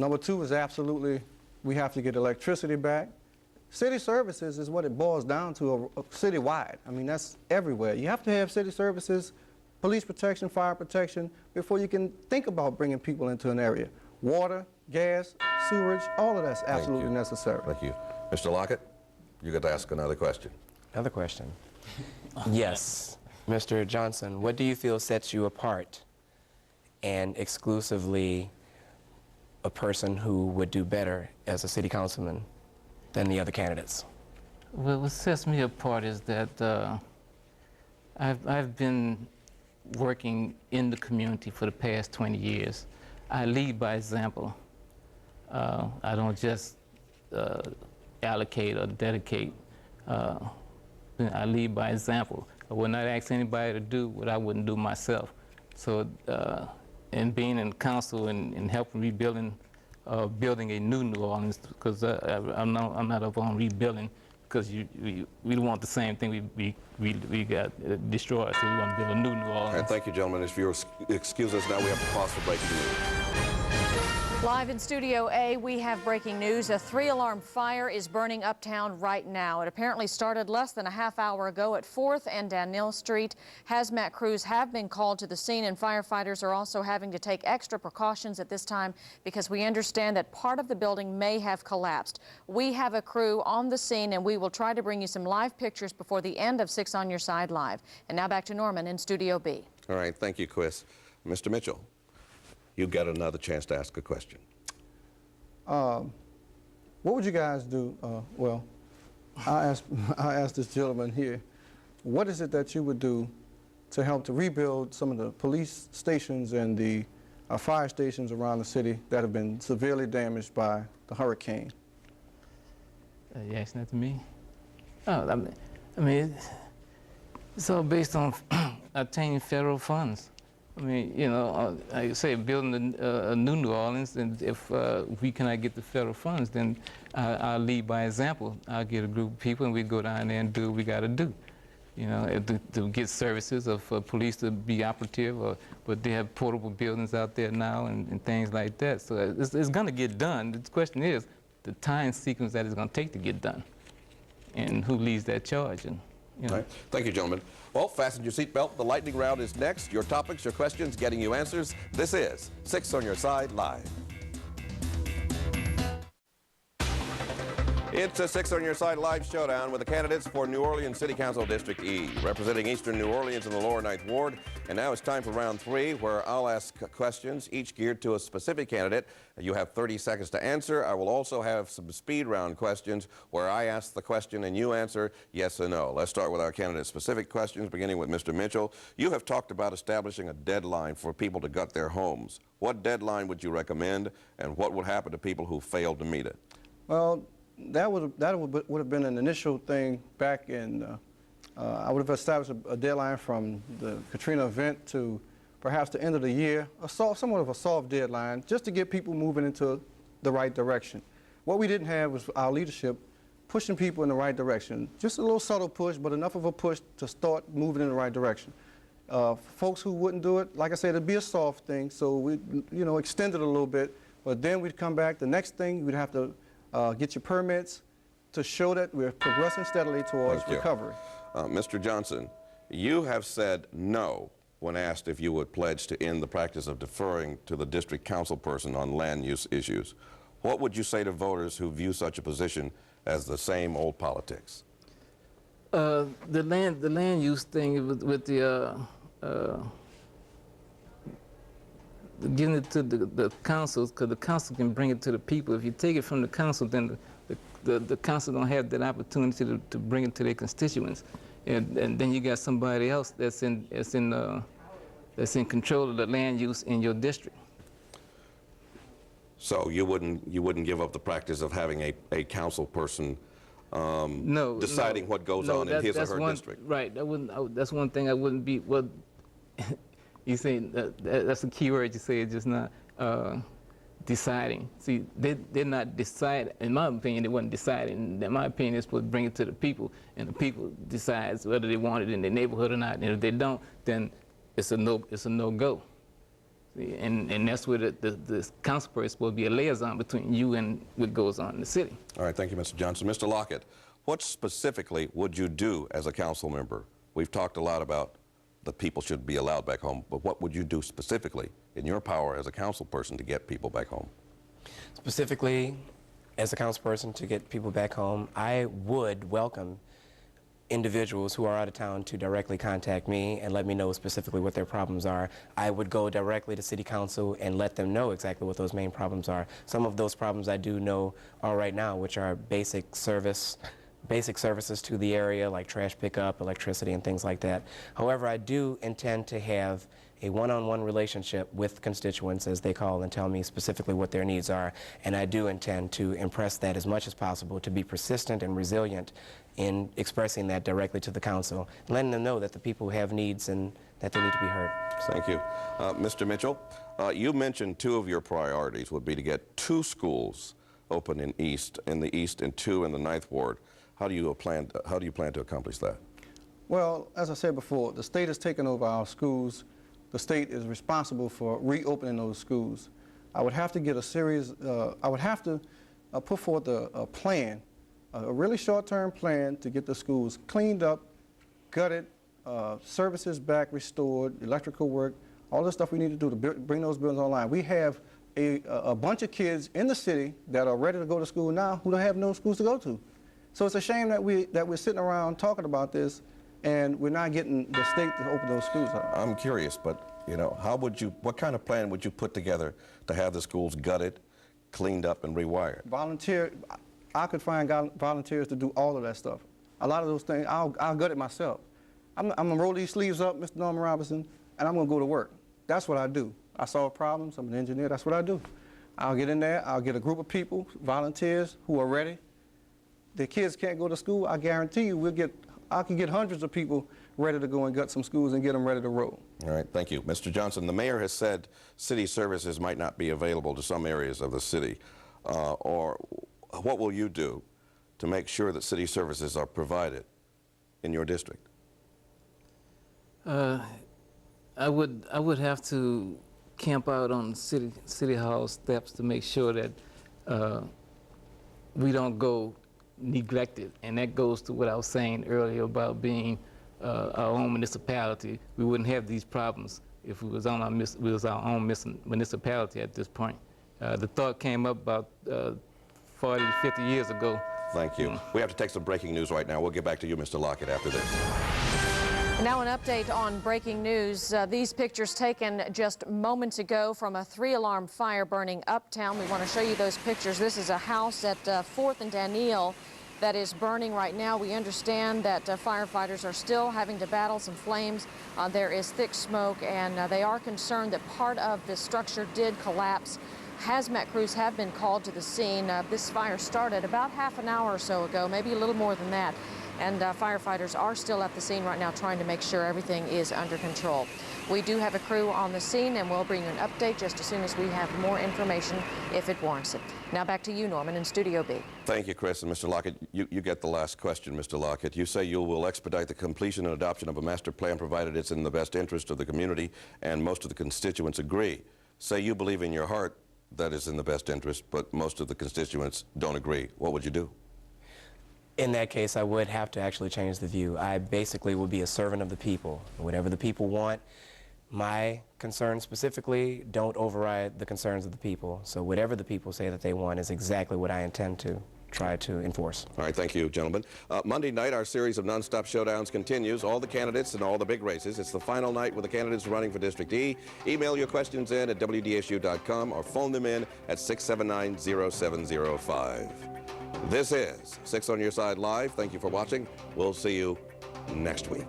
Number two is absolutely, we have to get electricity back. City services is what it boils down to citywide. I mean, that's everywhere. You have to have city services, police protection, fire protection, before you can think about bringing people into an area. Water, gas, sewerage, all of that's absolutely necessary. Thank you. Mr. Lockett, you get to ask another question. Another question. Yes. Mr. Johnson, what do you feel sets you apart and exclusively a person who would do better as a city councilman than the other candidates? Well, what sets me apart is that I've been working in the community for the past 20 years. I lead by example. I don't just allocate or dedicate. I lead by example. I would not ask anybody to do what I wouldn't do myself. So, and being in council and helping rebuilding, building a new Orleans, because I'm not up on rebuilding, because we don't want the same thing we got destroyed, so we want to build a new Orleans. All right, thank you, gentlemen. If you'll excuse us now, we have to pause for breaking news. Live in Studio A, we have breaking news. A 3-alarm fire is burning uptown right now. It apparently started less than a half hour ago at 4th and Danielle Street. Hazmat crews have been called to the scene, and firefighters are also having to take extra precautions at this time because we understand that part of the building may have collapsed. We have a crew on the scene, and we will try to bring you some live pictures before the end of 6 on Your Side Live. And now back to Norman in Studio B. All right, thank you, Chris. Mr. Mitchell, you get another chance to ask a question. What would you guys do? Well, I asked this gentleman here, what is it that you would do to help to rebuild some of the police stations and the fire stations around the city that have been severely damaged by the hurricane? You asking that to me? Oh, I mean, it's all based on obtaining federal funds. I mean, you know, like I say, building a new Orleans, and if we cannot get the federal funds, then I'll lead by example. I'll get a group of people, and we go down there and do what we got to do. You know, to get services of police to be operative, but they have portable buildings out there now and things like that. So it's going to get done. The question is the time sequence that it's going to take to get done, and who leads that charge. And, you know. All right. Thank you, gentlemen. Well, fasten your seatbelt. The lightning round is next. Your topics, your questions, getting you answers. This is 6 on Your Side Live. It's a 6 on Your Side Live showdown with the candidates for New Orleans City Council District E, representing Eastern New Orleans in the Lower Ninth Ward. And now it's time for round 3, where I'll ask questions, each geared to a specific candidate. You have 30 seconds to answer. I will also have some speed round questions where I ask the question and you answer yes or no. Let's start with our candidate-specific questions, beginning with Mr. Mitchell. You have talked about establishing a deadline for people to gut their homes. What deadline would you recommend, and what would happen to people who failed to meet it? Well, that would have been an initial thing back in, I would have established a deadline from the Katrina event to perhaps the end of the year, somewhat of a soft deadline, just to get people moving into the right direction. What we didn't have was our leadership pushing people in the right direction. Just a little subtle push, but enough of a push to start moving in the right direction. Folks who wouldn't do it, like I said, it'd be a soft thing, so we, you know, extend it a little bit, but then we'd come back. The next thing, we'd have to get your permits to show that we're progressing steadily towards recovery. Mr. Johnson, you have said no when asked if you would pledge to end the practice of deferring to the district council person on land use issues. What would you say to voters who view such a position as the same old politics? The land use thing with the giving it to the councils, because the council can bring it to the people. If you take it from the council, then the council don't have that opportunity to bring it to their constituents, and then you got somebody else that's in control of the land use in your district. So you wouldn't give up the practice of having a council person deciding what goes on in his or her district? Right. That's one thing I wouldn't be. Well, you say that's a key word you said just now. Deciding. See, they're not deciding. In my opinion, they wasn't deciding. In my opinion, they're supposed to bring it to the people, and the people decides whether they want it in their neighborhood or not. And if they don't, then it's a no go. And that's where the council person is supposed to be a liaison between you and what goes on in the city. All right, thank you, Mr. Johnson. Mr. Lockett, what specifically would you do as a council member? We've talked a lot about that people should be allowed back home, but what would you do specifically in your power as a council person to get people back home? Specifically, as a council person to get people back home, I would welcome individuals who are out of town to directly contact me and let me know specifically what their problems are. I would go directly to City Council and let them know exactly what those main problems are. Some of those problems I do know are right now, which are basic services to the area, like trash pickup, electricity, and things like that. However, I do intend to have a one-on-one relationship with constituents as they call and tell me specifically what their needs are, and I do intend to impress that as much as possible, to be persistent and resilient in expressing that directly to the council, letting them know that the people have needs and that they need to be heard. Thank you. Mr. Mitchell, you mentioned two of your priorities would be to get 2 schools open in the East and 2 in the 9th Ward. How do you plan to accomplish that? Well, as I said before, the state has taken over our schools. The state is responsible for reopening those schools. I would have to get a series, I would have to put forth a plan, a really short-term plan to get the schools cleaned up, gutted, services back restored, electrical work, all the stuff we need to do to bring those buildings online. We have a bunch of kids in the city that are ready to go to school now who don't have no schools to go to. So it's a shame that we're sitting around talking about this and we're not getting the state to open those schools up. I'm curious, but you know, what kind of plan would you put together to have the schools gutted, cleaned up, and rewired? I could find volunteers to do all of that stuff. A lot of those things, I'll gut it myself. I'm gonna roll these sleeves up, Mr. Norman Robinson, and I'm gonna go to work. That's what I do. I solve problems, I'm an engineer, that's what I do. I'll get in there, I'll get a group of people, volunteers who are ready. The kids can't go to school, I guarantee you I can get hundreds of people ready to go and gut some schools and get them ready to roll. All right, thank you. Mr. Johnson, the mayor has said city services might not be available to some areas of the city. Or what will you do to make sure that city services are provided in your district? I would have to camp out on city hall steps to make sure that we don't go neglected, and that goes to what I was saying earlier about being our own municipality. We wouldn't have these problems if we was our own municipality at this point. The thought came up about 40 to 50 years ago. Thank you. We have to take some breaking news right now. We'll get back to you, Mr. Lockett, after this. Now an update on breaking news. These pictures taken just moments ago from a 3-alarm fire burning uptown. We want to show you those pictures. This is a house at 4th and Daniel that is burning right now. We understand that firefighters are still having to battle some flames. There is thick smoke, and they are concerned that part of the structure did collapse. Hazmat crews have been called to the scene. This fire started about half an hour or so ago, maybe a little more than that. And firefighters are still at the scene right now trying to make sure everything is under control. We do have a crew on the scene, and we'll bring you an update just as soon as we have more information if it warrants it. Now back to you, Norman, in Studio B. Thank you, Chris. And Mr. Lockett, you get the last question, Mr. Lockett. You say you will expedite the completion and adoption of a master plan provided it's in the best interest of the community, and most of the constituents agree. Say you believe in your heart that is in the best interest, but most of the constituents don't agree. What would you do? In that case, I would have to actually change the view. I basically would be a servant of the people. Whatever the people want, my concerns specifically don't override the concerns of the people. So whatever the people say that they want is exactly what I intend to try to enforce. All right, thank you, gentlemen. Monday night, our series of nonstop showdowns continues. All the candidates and all the big races. It's the final night with the candidates running for District E. Email your questions in at WDSU.com or phone them in at 679-0705. This is 6 on Your Side Live. Thank you for watching. We'll see you next week.